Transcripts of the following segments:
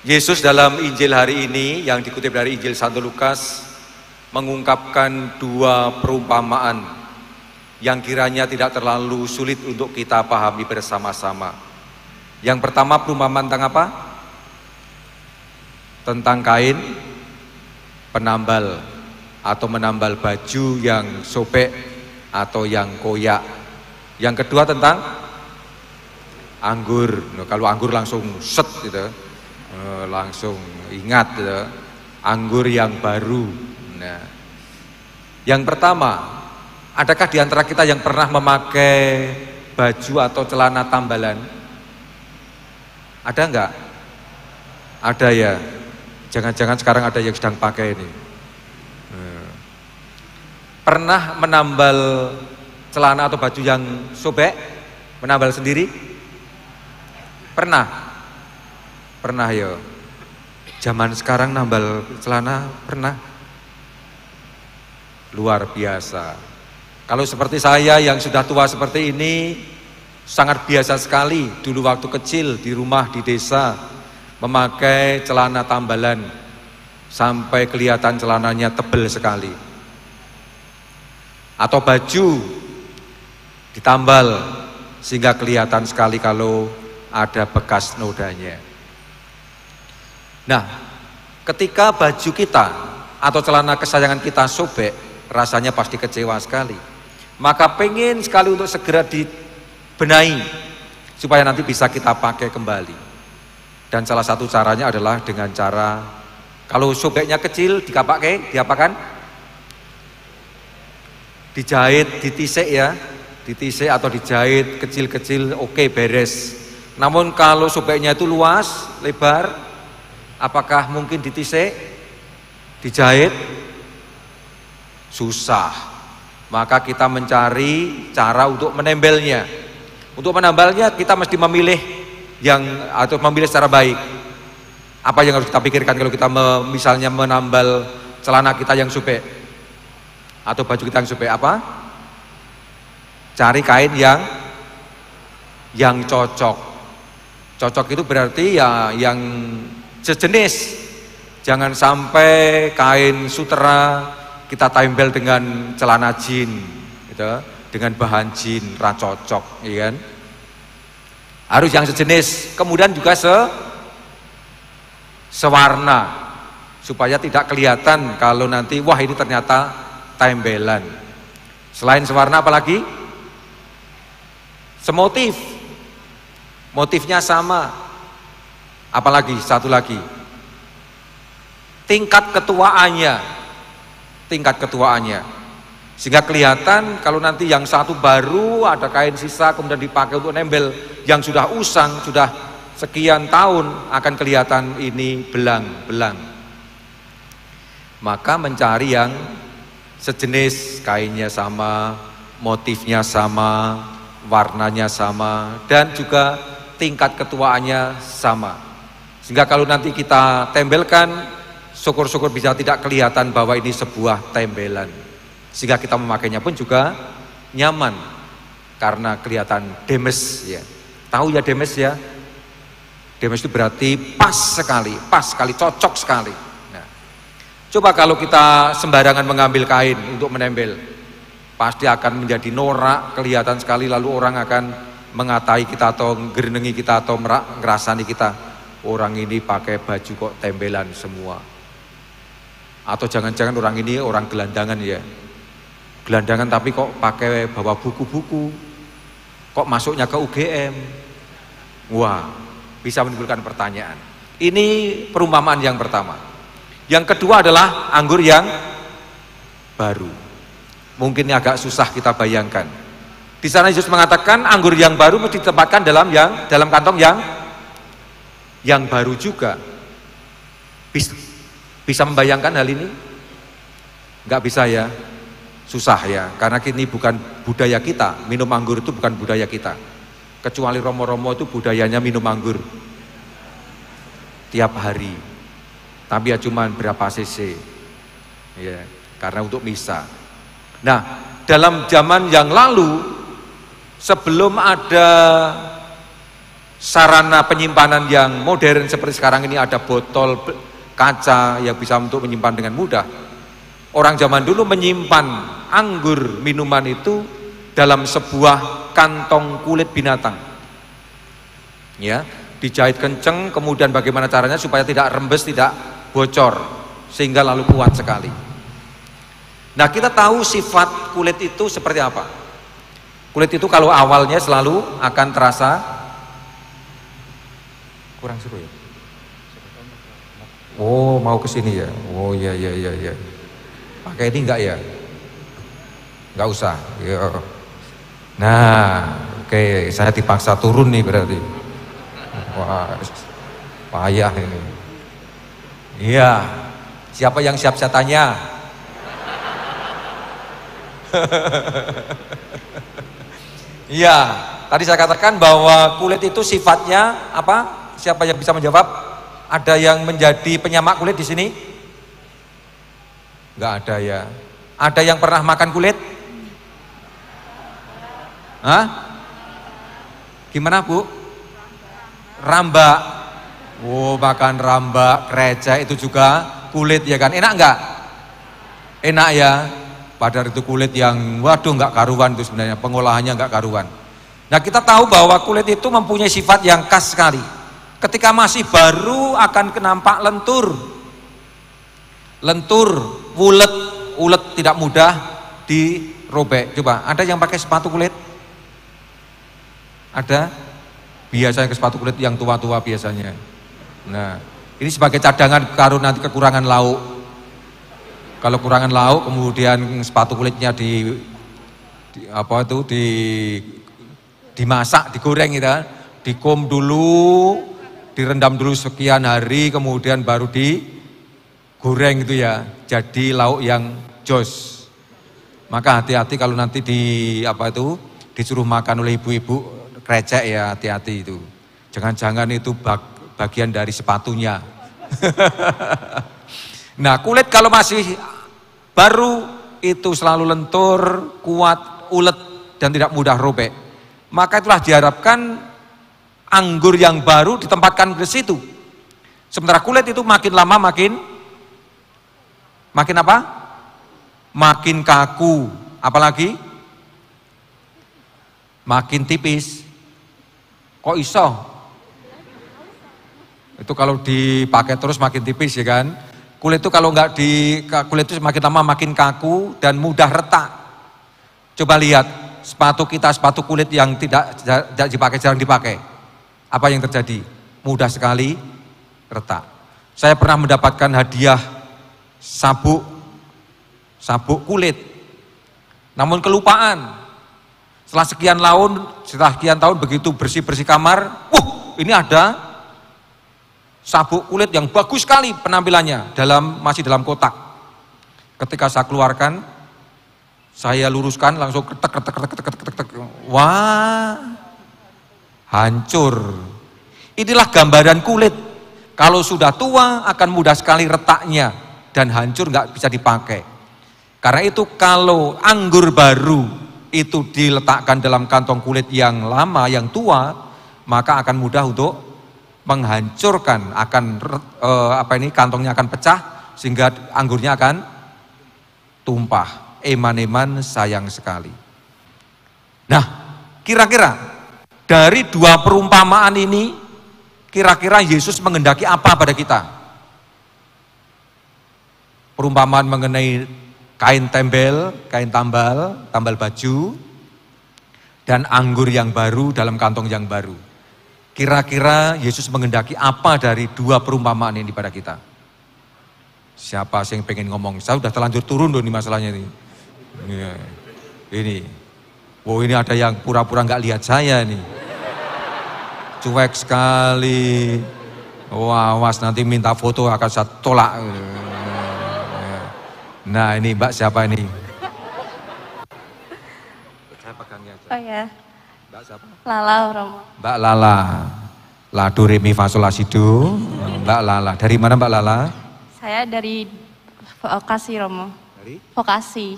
Yesus dalam Injil hari ini yang dikutip dari Injil Santo Lukas mengungkapkan dua perumpamaan yang kiranya tidak terlalu sulit untuk kita pahami bersama-sama. Yang pertama perumpamaan tentang apa? Tentang kain penambal atau menambal baju yang sobek atau yang koyak. Yang kedua tentang anggur. Nah, kalau anggur langsung set gitu, langsung ingat gitu, anggur yang baru. Nah, yang pertama, adakah di antara kita yang pernah memakai baju atau celana tambalan? Ada enggak? Ada ya. Jangan-jangan sekarang ada yang sedang pakai ini. Pernah menambal celana atau baju yang sobek? Menambal sendiri? Pernah? Pernah ya. Zaman sekarang nambal celana pernah? Luar biasa. Kalau seperti saya yang sudah tua seperti ini, sangat biasa sekali dulu waktu kecil di rumah di desa memakai celana tambalan sampai kelihatan celananya tebal sekali. Atau baju ditambal sehingga kelihatan sekali kalau ada bekas nodanya. Nah, ketika baju kita atau celana kesayangan kita sobek, rasanya pasti kecewa sekali. Maka pengen sekali untuk segera dibenahi supaya nanti bisa kita pakai kembali. Dan salah satu caranya adalah dengan cara, kalau sobeknya kecil diapakan? Dijahit, ditisik ya, ditisik atau dijahit kecil-kecil, oke, beres. Namun kalau sobeknya itu luas, lebar, apakah mungkin ditisik, dijahit? Susah. Maka kita mencari cara untuk menembelnya. Untuk menambalnya kita mesti memilih atau memilih secara baik. Apa yang harus kita pikirkan kalau kita misalnya menambal celana kita yang sobek atau baju kita yang sobek? Apa? Cari kain yang cocok. Cocok itu berarti ya yang sejenis. Jangan sampai kain sutera kita tempel dengan celana jin, gitu, dengan bahan jin, ra cocok, ya kan? Harus yang sejenis, kemudian juga sewarna, supaya tidak kelihatan kalau nanti wah ini ternyata tembelan. Selain sewarna apalagi? Semotif, motifnya sama. Apalagi satu lagi, tingkat ketuaannya. Sehingga kelihatan kalau nanti yang satu baru ada kain sisa kemudian dipakai untuk nembel yang sudah usang, sudah sekian tahun, akan kelihatan ini belang-belang. Maka mencari yang sejenis, kainnya sama, motifnya sama, warnanya sama, dan juga tingkat ketuaannya sama. Sehingga kalau nanti kita tembelkan, syukur-syukur bisa tidak kelihatan bahwa ini sebuah tembelan. Sehingga kita memakainya pun juga nyaman karena kelihatan demes ya. Tahu ya demes ya? Demes itu berarti pas sekali, cocok sekali. Nah, coba kalau kita sembarangan mengambil kain untuk menempel, pasti akan menjadi norak, kelihatan sekali, lalu orang akan mengatai kita atau gerenengi kita atau ngerasani kita, orang ini pakai baju kok tembelan semua. Atau jangan-jangan orang ini orang gelandangan ya. Gelandangan tapi kok pakai bawa buku-buku, kok masuknya ke UGM. Wah, bisa menimbulkan pertanyaan. Ini perumpamaan yang pertama. Yang kedua adalah anggur yang baru. Mungkin agak susah kita bayangkan. Di sana Yesus mengatakan anggur yang baru mesti ditempatkan dalam kantong yang baru juga. Bisa membayangkan hal ini? Enggak bisa ya. Susah ya, karena ini bukan budaya kita. Minum anggur itu bukan budaya kita. Kecuali Romo-Romo itu budayanya minum anggur tiap hari. Tapi ya cuman berapa cc. Ya, karena untuk misa. Nah, dalam zaman yang lalu sebelum ada sarana penyimpanan yang modern seperti sekarang ini, ada botol kaca yang bisa untuk menyimpan dengan mudah. Orang zaman dulu menyimpan anggur minuman itu dalam sebuah kantong kulit binatang. Ya, dijahit kenceng, kemudian bagaimana caranya supaya tidak rembes, tidak bocor, sehingga lalu kuat sekali. Nah, kita tahu sifat kulit itu seperti apa. Kulit itu kalau awalnya selalu akan terasa kurang seru ya. Oh, mau ke sini ya. Oh, iya. Pakai ini enggak ya? Enggak usah. Ya. Nah, oke, saya dipaksa turun nih berarti. Wah, payah ini. Iya. Siapa yang siap saya tanya? Iya, tadi saya katakan bahwa kulit itu sifatnya apa? Siapa yang bisa menjawab? Ada yang menjadi penyamak kulit di sini? Enggak ada ya. Ada yang pernah makan kulit? Hah? Gimana, Bu? Rambak. Oh, makan rambak, krecek itu juga kulit ya kan? Enak enggak? Enak ya. Padahal itu kulit yang waduh enggak karuan itu sebenarnya, pengolahannya enggak karuan. Nah, kita tahu bahwa kulit itu mempunyai sifat yang khas sekali. Ketika masih baru akan nampak lentur, ulet tidak mudah dirobek. Coba, ada yang pakai sepatu kulit? Ada? Biasanya ke sepatu kulit yang tua-tua biasanya. Nah, ini sebagai cadangan kalau nanti kekurangan lauk. Kalau kurangan lauk, kemudian sepatu kulitnya dimasak, digoreng gitu, dikum dulu, direndam dulu sekian hari, kemudian baru digoreng gitu ya, jadi lauk yang jos. Maka hati-hati kalau nanti disuruh makan oleh ibu-ibu krecek ya, hati-hati itu. Jangan-jangan itu bagian dari sepatunya. Nah, kulit kalau masih baru itu selalu lentur, kuat, ulet, dan tidak mudah robek. Maka itulah diharapkan anggur yang baru ditempatkan ke situ. Sementara kulit itu makin lama makin apa? Makin kaku. Apalagi? Makin tipis. Kok iso? Itu kalau dipakai terus makin tipis ya kan? Kulit itu kalau kulit itu semakin lama makin kaku dan mudah retak. Coba lihat sepatu kita, sepatu kulit yang tidak dipakai, jarang dipakai. Apa yang terjadi? Mudah sekali retak. Saya pernah mendapatkan hadiah sabuk kulit. Namun kelupaan. Setelah sekian tahun begitu bersih-bersih kamar, ini ada sabuk kulit yang bagus sekali penampilannya, masih dalam kotak. Ketika saya keluarkan, saya luruskan langsung ketek. Wah, hancur. Inilah gambaran kulit. Kalau sudah tua akan mudah sekali retaknya dan hancur, nggak bisa dipakai. Karena itu kalau anggur baru itu diletakkan dalam kantong kulit yang lama, yang tua, maka akan mudah untuk menghancurkan, kantongnya akan pecah sehingga anggurnya akan tumpah. Eman-eman sayang sekali. Nah, kira-kira dari dua perumpamaan ini, kira-kira Yesus menghendaki apa pada kita? Perumpamaan mengenai kain tambal baju, dan anggur yang baru dalam kantong yang baru. Kira-kira Yesus menghendaki apa dari dua perumpamaan ini pada kita? Siapa sih yang pengen ngomong? Saya sudah terlanjur turun loh ini masalahnya ini. Ya, ini. Wow, ini ada yang pura-pura nggak lihat saya nih. Cuek sekali. Wah, awas nanti minta foto akan saya tolak. Nah, ini Mbak siapa ini? Saya pegangnya aja. Oh ya. Mbak siapa? Lala Romo. Mbak Lala. La do re mi fa sol la si do. Mbak Lala. Dari mana Mbak Lala? Saya dari Vokasi Romo. Dari? Vokasi.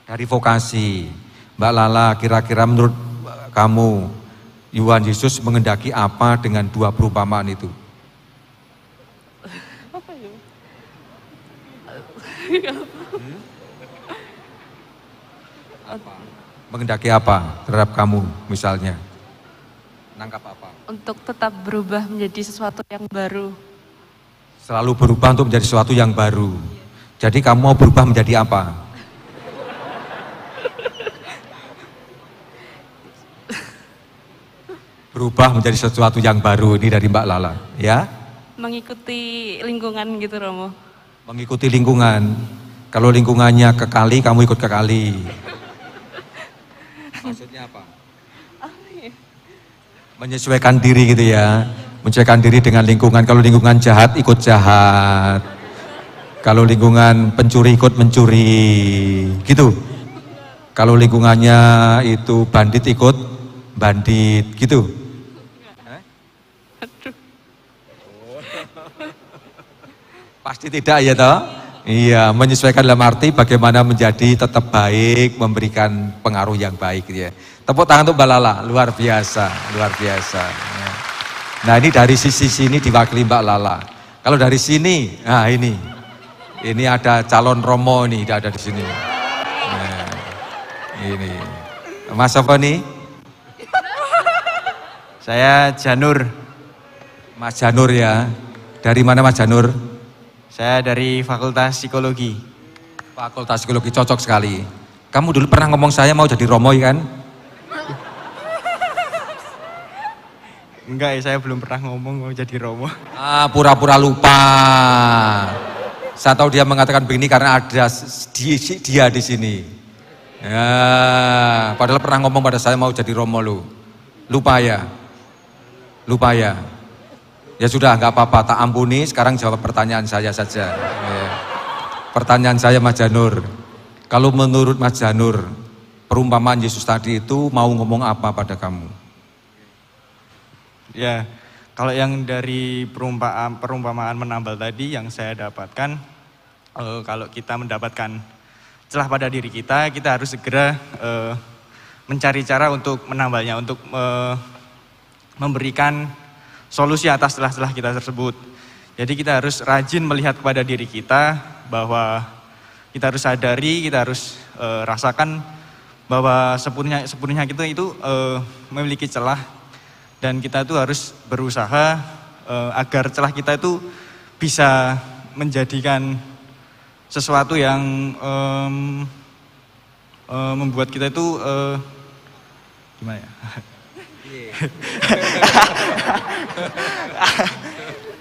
Dari Vokasi. Mbak Lala, kira-kira menurut kamu Tuhan Yesus mengendaki apa dengan dua perumpamaan itu? Apa ya? Mengendaki apa terhadap kamu misalnya? Nangkap apa? Untuk tetap berubah menjadi sesuatu yang baru. Selalu berubah untuk menjadi sesuatu yang baru. Jadi kamu mau berubah menjadi apa? Berubah menjadi sesuatu yang baru, ini dari Mbak Lala, ya? Mengikuti lingkungan gitu Romo. Mengikuti lingkungan. Kalau lingkungannya ke kali, kamu ikut ke kali. Maksudnya apa? Menyesuaikan diri gitu ya. Menyesuaikan diri dengan lingkungan. Kalau lingkungan jahat, ikut jahat. Kalau lingkungan pencuri, ikut mencuri. Gitu. Kalau lingkungannya itu bandit, ikut bandit. Gitu. Pasti tidak ya toh? Iya, menyesuaikan dalam arti bagaimana menjadi tetap baik, memberikan pengaruh yang baik gitu ya. Tepuk tangan untuk Mbak Lala, luar biasa, luar biasa. Ya. Nah ini dari sisi sini diwakili Mbak Lala. Kalau dari sini, nah ini ada calon Romo nih, ada di sini. Nah, ini, Mas apa nih? Saya Janur. Mas Janur ya. Dari mana Mas Janur? Saya dari Fakultas Psikologi. Fakultas Psikologi, cocok sekali. Kamu dulu pernah ngomong saya mau jadi Romo kan? Enggak ya, saya belum pernah ngomong mau jadi Romo. Ah, pura-pura lupa. Saya tahu dia mengatakan begini karena ada dia di sini. Ya, padahal pernah ngomong pada saya mau jadi Romo lu. Lupa ya? Lupa ya? Ya sudah, nggak apa-apa, tak ampuni. Sekarang jawab pertanyaan saya saja. Ya. Pertanyaan saya Mas Janur, kalau menurut Mas Janur, perumpamaan Yesus tadi itu mau ngomong apa pada kamu? Ya, kalau yang dari perumpamaan menambal tadi yang saya dapatkan, kalau kita mendapatkan celah pada diri kita harus segera mencari cara untuk menambalnya, untuk memberikan solusi atas celah-celah kita tersebut. Jadi kita harus rajin melihat kepada diri kita bahwa kita harus sadari, kita harus rasakan bahwa sepenuhnya kita itu memiliki celah dan kita itu harus berusaha agar celah kita itu bisa menjadikan sesuatu yang membuat kita itu gimana ya?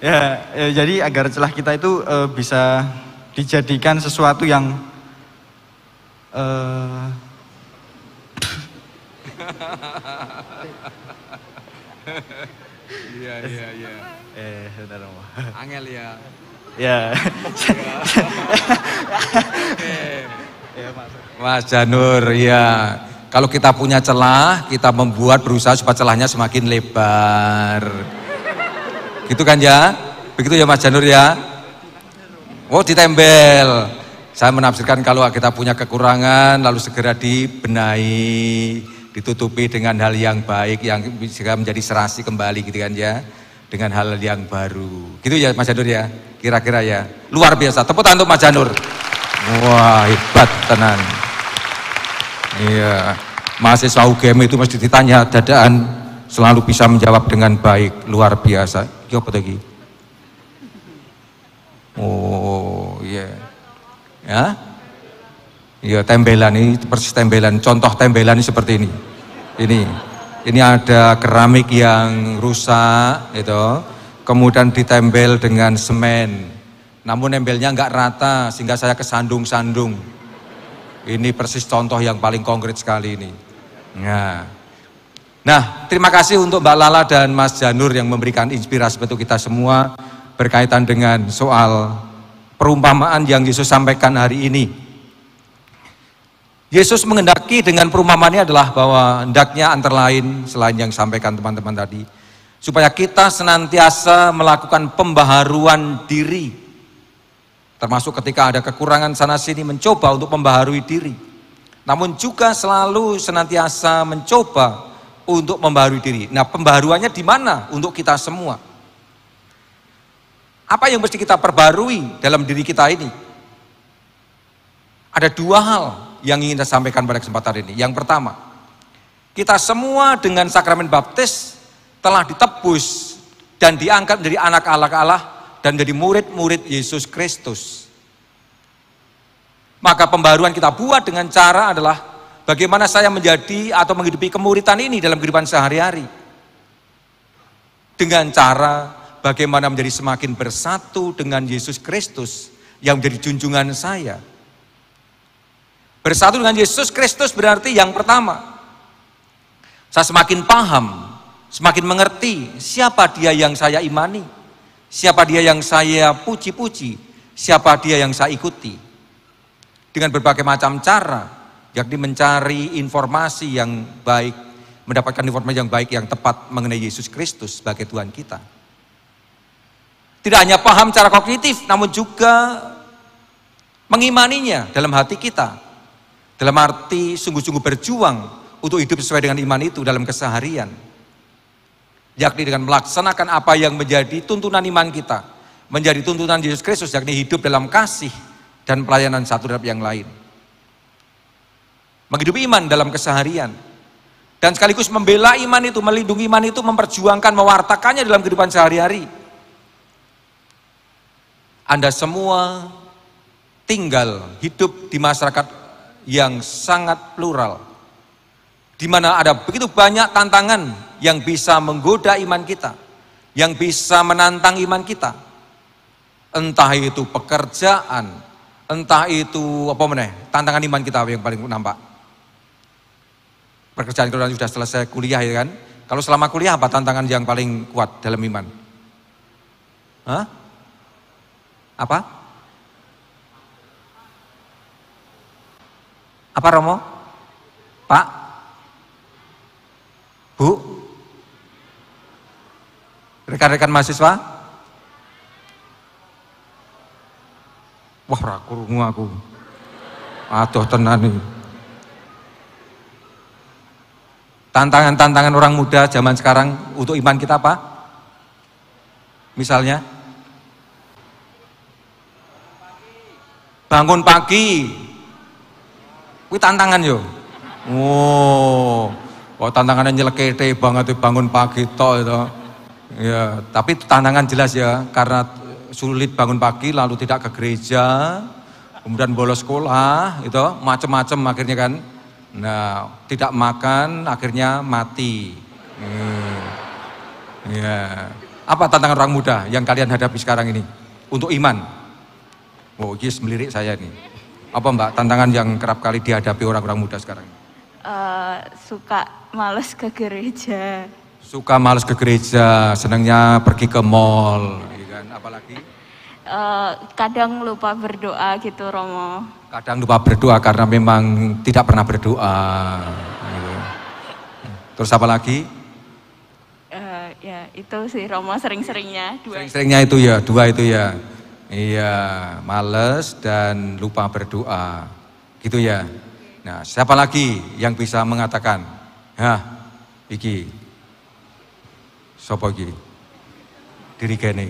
Ya, jadi agar celah kita itu bisa dijadikan sesuatu yang Iya. Bentar, Romo. Angel ya. Ya. Mas Janur, ya. Kalau kita punya celah, kita berusaha supaya celahnya semakin lebar. Gitu kan ya? Begitu ya Mas Janur ya? Oh, ditembel. Saya menafsirkan kalau kita punya kekurangan, lalu segera dibenahi, ditutupi dengan hal yang baik, yang bisa menjadi serasi kembali gitu kan ya? Dengan hal yang baru. Gitu ya Mas Janur ya? Kira-kira ya? Luar biasa. Tepuk tangan untuk Mas Janur. Wah, hebat tenan. Iya, mahasiswa UGM itu mesti ditanya dadaan selalu bisa menjawab dengan baik, luar biasa. Iki apa lagi? Oh, iya. Ya? Iya, tembelan ini persis tembelan. Contoh tembelan ini seperti ini. Ini ada keramik yang rusak itu, kemudian ditempel dengan semen. Namun nempelnya enggak rata sehingga saya kesandung-sandung. Ini persis contoh yang paling konkret sekali ini. Nah, terima kasih untuk Mbak Lala dan Mas Janur yang memberikan inspirasi untuk kita semua berkaitan dengan soal perumpamaan yang Yesus sampaikan hari ini. Yesus mengendaki dengan perumpamaannya adalah bahwa hendaknya antara lain selain yang sampaikan teman-teman tadi, supaya kita senantiasa melakukan pembaharuan diri. Termasuk ketika ada kekurangan sana sini mencoba untuk membaharui diri. Namun juga selalu senantiasa mencoba untuk membaharui diri. Nah, pembaharuannya di mana untuk kita semua? Apa yang mesti kita perbarui dalam diri kita ini? Ada dua hal yang ingin saya sampaikan pada kesempatan ini. Yang pertama, kita semua dengan sakramen baptis telah ditebus dan diangkat menjadi anak Allah dan menjadi murid-murid Yesus Kristus. Maka pembaruan kita buat dengan cara adalah bagaimana saya menjadi atau menghidupi kemuritan ini dalam kehidupan sehari-hari. Dengan cara bagaimana menjadi semakin bersatu dengan Yesus Kristus yang menjadi junjungan saya. Bersatu dengan Yesus Kristus berarti yang pertama, saya semakin paham, semakin mengerti siapa dia yang saya imani, siapa dia yang saya puji-puji, siapa dia yang saya ikuti. Dengan berbagai macam cara, yakni mencari informasi yang baik, mendapatkan informasi yang baik, yang tepat mengenai Yesus Kristus sebagai Tuhan kita. Tidak hanya paham secara kognitif, namun juga mengimaninya dalam hati kita. Dalam arti sungguh-sungguh berjuang untuk hidup sesuai dengan iman itu dalam keseharian. Yakni dengan melaksanakan apa yang menjadi tuntunan iman kita. Menjadi tuntunan Yesus Kristus, yakni hidup dalam kasih dan pelayanan satu terhadap yang lain. Menghidupi iman dalam keseharian. Dan sekaligus membela iman itu, melindungi iman itu, memperjuangkan, mewartakannya dalam kehidupan sehari-hari. Anda semua tinggal hidup di masyarakat yang sangat plural, di mana ada begitu banyak tantangan yang bisa menggoda iman kita, yang bisa menantang iman kita. Entah itu pekerjaan, entah itu tantangan iman kita yang paling nampak. Pekerjaan kalau sudah selesai kuliah ya kan. Kalau selama kuliah apa tantangan yang paling kuat dalam iman? Hah? Apa? Apa Romo? Pak? Bu? Rekan-rekan mahasiswa? Wah, rakurungu aku. Aduh tenan nih. Tantangan-tantangan orang muda zaman sekarang untuk iman kita apa? Misalnya? Bangun pagi. Kuwi tantangan yo. Oh, tantangannya nyelekete banget bangun pagi tok itu. Ya, tapi tantangan jelas ya, karena sulit bangun pagi lalu tidak ke gereja, kemudian bolos sekolah, itu macam-macam akhirnya kan. Nah, tidak makan akhirnya mati. Ya. Apa tantangan orang muda yang kalian hadapi sekarang ini untuk iman? Oh, yes, melirik saya nih. Apa Mbak tantangan yang kerap kali dihadapi orang-orang muda sekarang? Suka males ke gereja. Suka males ke gereja, senangnya pergi ke mall, ya kan? Apalagi? Kadang lupa berdoa gitu Romo. Kadang lupa berdoa karena memang tidak pernah berdoa. Gitu. Terus apa lagi? Ya itu sih Romo sering-seringnya. Sering-seringnya itu ya, dua itu ya. Iya, males dan lupa berdoa. Gitu ya. Nah, siapa lagi yang bisa mengatakan? Iki. Sopo iki? Diri gene.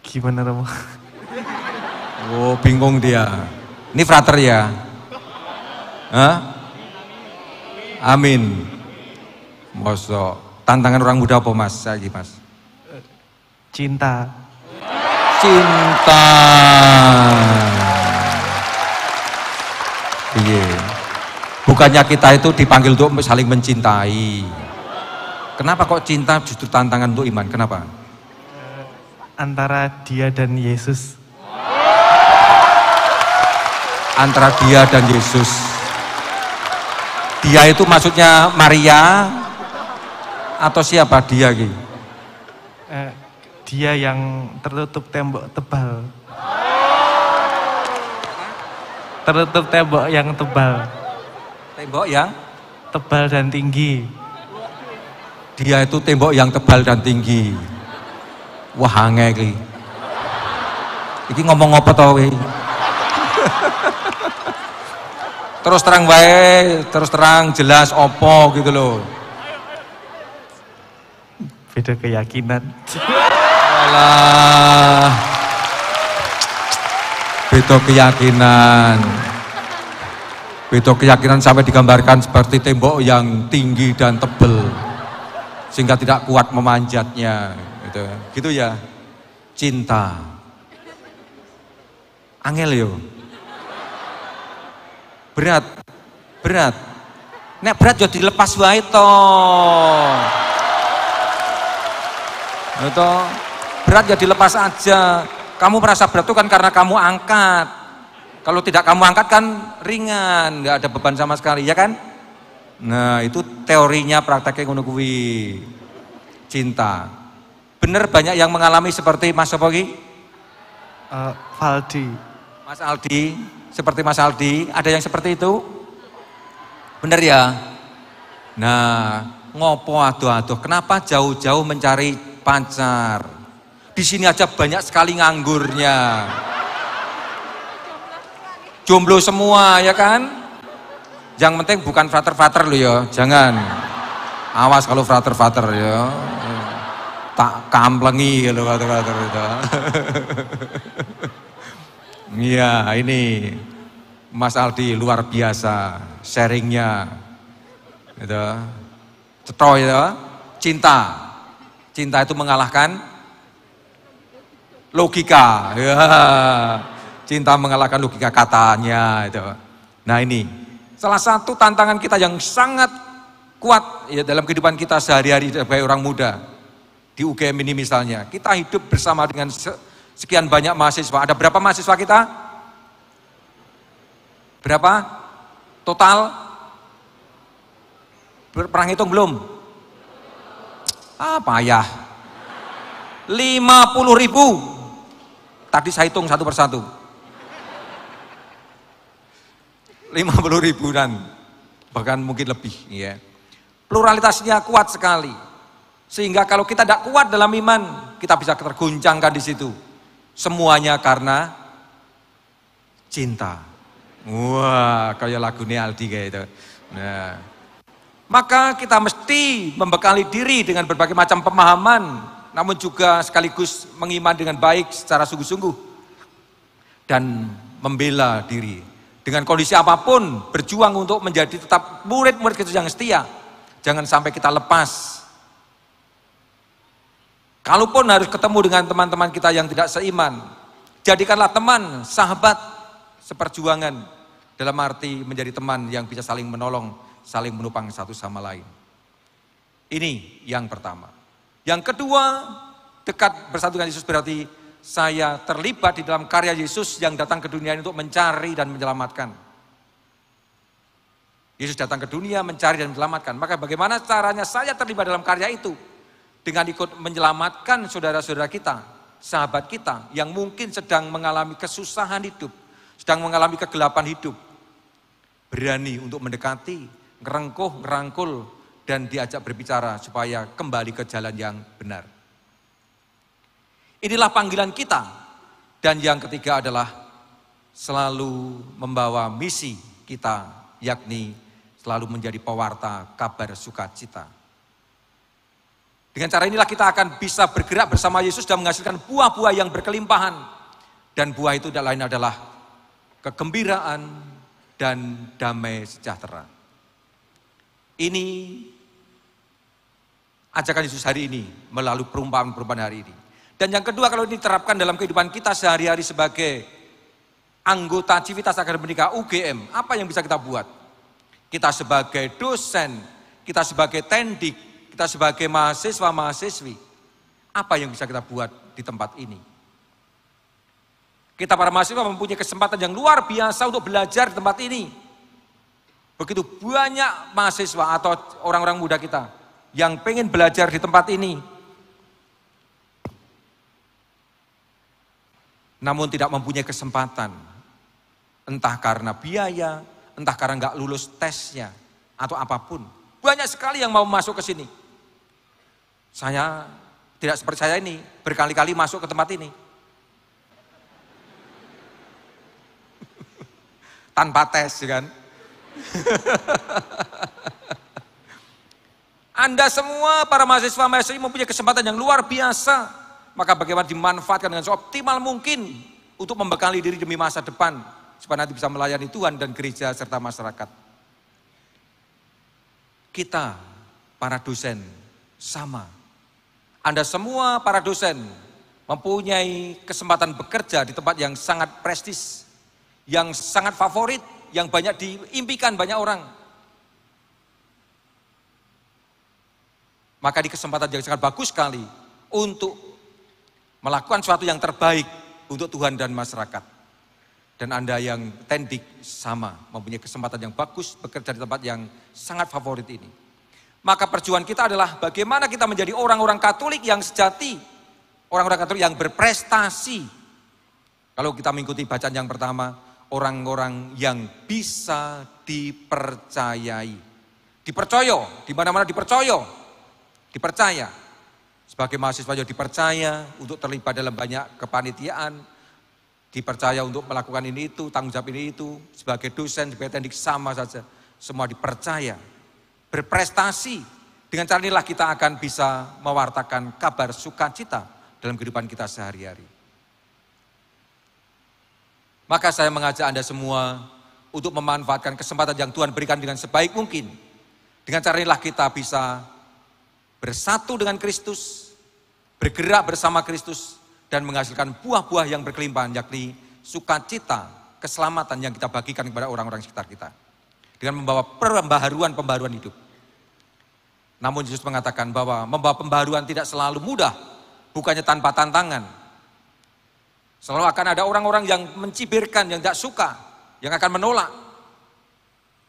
Gimana Romo? Oh, bingung dia. Ini frater ya? Amin. Mosok. Tantangan orang muda apa Mas? Saiki Mas. Cinta. Cinta. Iya. Bukannya kita itu dipanggil untuk saling mencintai. Kenapa kok cinta justru tantangan untuk iman? Kenapa? Antara dia dan Yesus. Antara dia dan Yesus. Dia itu maksudnya Maria atau siapa dia gitu? Dia yang tertutup tembok tebal. Tertutup tembok yang tebal. Tembok yang tebal dan tinggi. Dia itu tembok yang tebal dan tinggi. Wah, angel iki. Iki ngomong apa to kowe? Terus terang wae, terus terang jelas opo gitu loh. Beda keyakinan. Alah. Beda keyakinan. Beda keyakinan sampai digambarkan seperti tembok yang tinggi dan tebal sehingga tidak kuat memanjatnya gitu. Gitu ya. Cinta. Angel yo. Berat. Berat. Nek berat yo dilepas wae to. Itu berat ya dilepas aja. Kamu merasa berat itu kan karena kamu angkat. Kalau tidak kamu angkat kan ringan, nggak ada beban sama sekali, ya kan? Nah, itu teorinya prakteknya ngono kuwi. Cinta. Bener banyak yang mengalami seperti Mas Sopogi? Valdi. Mas Aldi, seperti Mas Aldi, ada yang seperti itu? Bener ya? Nah, ngopo aduh-aduh, kenapa jauh-jauh mencari pacar? Di sini aja banyak sekali nganggurnya. Jomblo semua ya kan? Yang penting bukan frater-frater lo ya, jangan. Awas kalau frater-frater ya. Tak kamplengi kalau frater-frater itu. Iya, ini Mas Aldi luar biasa sharingnya. Gitu. Ceto ya, cinta. Cinta itu mengalahkan logika. Ya. Cinta mengalahkan logika katanya itu. Nah ini salah satu tantangan kita yang sangat kuat ya dalam kehidupan kita sehari-hari sebagai orang muda di UGM ini misalnya. Kita hidup bersama dengan sekian banyak mahasiswa. Ada berapa mahasiswa kita? Berapa? Total? Pernah hitung belum? Payah. 50.000. Tadi saya hitung satu persatu. 50.000 dan bahkan mungkin lebih ya. Pluralitasnya kuat sekali. Sehingga kalau kita tidak kuat dalam iman, kita bisa terguncangkan di situ. Semuanya karena cinta. Wah, kayak lagunya Aldi kayak itu. Nah, maka kita mesti membekali diri dengan berbagai macam pemahaman, namun juga sekaligus mengiman dengan baik secara sungguh-sungguh dan membela diri. Dengan kondisi apapun, berjuang untuk menjadi tetap murid-murid Kristus yang setia. Jangan sampai kita lepas. Kalaupun harus ketemu dengan teman-teman kita yang tidak seiman, jadikanlah teman, sahabat, seperjuangan. Dalam arti menjadi teman yang bisa saling menolong, saling menopang satu sama lain. Ini yang pertama. Yang kedua, dekat bersatu dengan Yesus berarti saya terlibat di dalam karya Yesus yang datang ke dunia ini untuk mencari dan menyelamatkan. Yesus datang ke dunia mencari dan menyelamatkan. Maka bagaimana caranya saya terlibat dalam karya itu? Dengan ikut menyelamatkan saudara-saudara kita, sahabat kita yang mungkin sedang mengalami kesusahan hidup, sedang mengalami kegelapan hidup. Berani untuk mendekati, ngerengkuh, ngerangkul, dan diajak berbicara supaya kembali ke jalan yang benar. Inilah panggilan kita. Dan yang ketiga adalah selalu membawa misi kita, yakni selalu menjadi pewarta kabar sukacita. Dengan cara inilah kita akan bisa bergerak bersama Yesus dan menghasilkan buah-buah yang berkelimpahan. Dan buah itu tidak lain adalah kegembiraan dan damai sejahtera. Ini ajakan Yesus hari ini melalui perumpamaan-perumpamaan hari ini. Dan yang kedua, kalau diterapkan dalam kehidupan kita sehari-hari sebagai anggota Civitas Akademika UGM, apa yang bisa kita buat? Kita sebagai dosen, kita sebagai tendik, kita sebagai mahasiswa-mahasiswi, apa yang bisa kita buat di tempat ini? Kita para mahasiswa mempunyai kesempatan yang luar biasa untuk belajar di tempat ini. Begitu banyak mahasiswa atau orang-orang muda kita yang pengen belajar di tempat ini, namun tidak mempunyai kesempatan, entah karena biaya, entah karena nggak lulus tesnya, atau apapun. Banyak sekali yang mau masuk ke sini. Saya tidak seperti saya ini, berkali-kali masuk ke tempat ini. Tanpa tes kan. Anda semua para mahasiswa-mahasiswa mempunyai kesempatan yang luar biasa. Maka bagaimana dimanfaatkan dengan seoptimal mungkin untuk membekali diri demi masa depan. Supaya nanti bisa melayani Tuhan dan gereja serta masyarakat. Kita para dosen sama. Anda semua para dosen mempunyai kesempatan bekerja di tempat yang sangat prestis. Yang sangat favorit, yang banyak diimpikan banyak orang. Maka di kesempatan yang sangat bagus sekali untuk melakukan sesuatu yang terbaik untuk Tuhan dan masyarakat. Dan Anda yang tendik sama, mempunyai kesempatan yang bagus bekerja di tempat yang sangat favorit ini. Maka perjuangan kita adalah bagaimana kita menjadi orang-orang Katolik yang sejati, orang-orang Katolik yang berprestasi. Kalau kita mengikuti bacaan yang pertama, orang-orang yang bisa dipercayai. Dipercaya, di mana-mana dipercaya. Dipercaya, sebagai mahasiswa juga dipercaya untuk terlibat dalam banyak kepanitiaan, dipercaya untuk melakukan ini itu, tanggung jawab ini itu, sebagai dosen, sebagai tendik sama saja, semua dipercaya, berprestasi. Dengan cara inilah kita akan bisa mewartakan kabar sukacita dalam kehidupan kita sehari-hari. Maka saya mengajak Anda semua untuk memanfaatkan kesempatan yang Tuhan berikan dengan sebaik mungkin. Dengan cara inilah kita bisa bersatu dengan Kristus, bergerak bersama Kristus, dan menghasilkan buah-buah yang berkelimpahan, yakni sukacita, keselamatan yang kita bagikan kepada orang-orang sekitar kita. Dengan membawa pembaharuan hidup. Namun Yesus mengatakan bahwa membawa pembaharuan tidak selalu mudah, bukannya tanpa tantangan. Selalu akan ada orang-orang yang mencibirkan, yang tidak suka, yang akan menolak.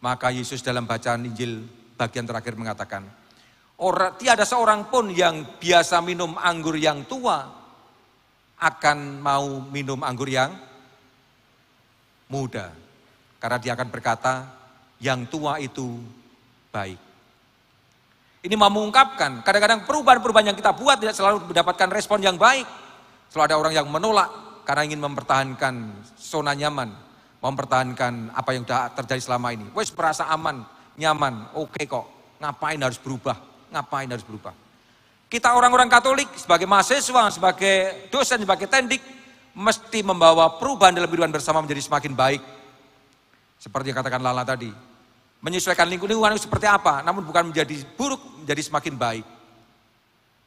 Maka Yesus dalam bacaan Injil bagian terakhir mengatakan, tiada seorang pun yang biasa minum anggur yang tua akan mau minum anggur yang muda. Karena dia akan berkata, yang tua itu baik. Ini mau mengungkapkan, kadang-kadang perubahan-perubahan yang kita buat tidak selalu mendapatkan respon yang baik. Selalu ada orang yang menolak karena ingin mempertahankan zona nyaman, mempertahankan apa yang sudah terjadi selama ini. Wes merasa aman, nyaman, oke kok, ngapain harus berubah? Ngapain harus berubah? Kita orang-orang Katolik sebagai mahasiswa, sebagai dosen, sebagai tendik mesti membawa perubahan dalam kehidupan bersama menjadi semakin baik. Seperti yang katakan Lala tadi, menyesuaikan lingkungan itu seperti apa, namun bukan menjadi buruk, menjadi semakin baik.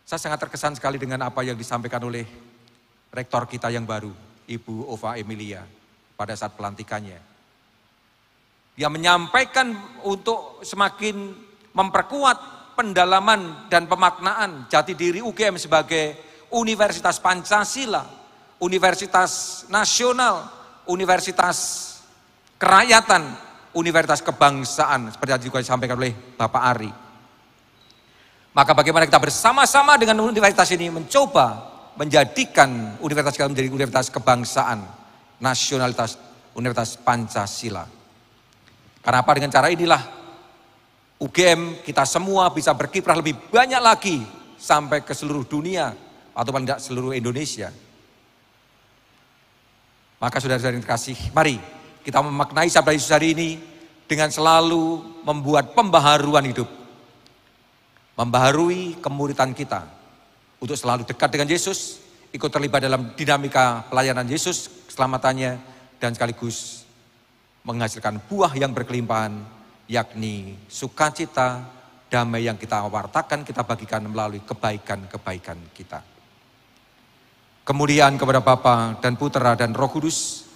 Saya sangat terkesan sekali dengan apa yang disampaikan oleh rektor kita yang baru, Ibu Ova Emilia, pada saat pelantikannya. Dia menyampaikan untuk semakin memperkuat pendalaman dan pemaknaan jati diri UGM sebagai Universitas Pancasila, Universitas Nasional, Universitas Kerakyatan, Universitas Kebangsaan, seperti yang juga disampaikan oleh Bapak Ari. Maka bagaimana kita bersama-sama dengan universitas ini mencoba menjadikan universitas kita menjadi universitas kebangsaan, nasionalitas, Universitas Pancasila. Karena apa? Dengan cara inilah UGM kita semua bisa berkiprah lebih banyak lagi sampai ke seluruh dunia atau paling tidak seluruh Indonesia. Maka saudara-saudara yang terkasih, mari kita memaknai sabda Yesus hari ini dengan selalu membuat pembaharuan hidup. Membaharui kemuritan kita untuk selalu dekat dengan Yesus, ikut terlibat dalam dinamika pelayanan Yesus, keselamatannya, dan sekaligus menghasilkan buah yang berkelimpahan, yakni sukacita, damai yang kita wartakan, kita bagikan melalui kebaikan-kebaikan kita. Kemuliaan kepada Bapa dan Putera dan Roh Kudus,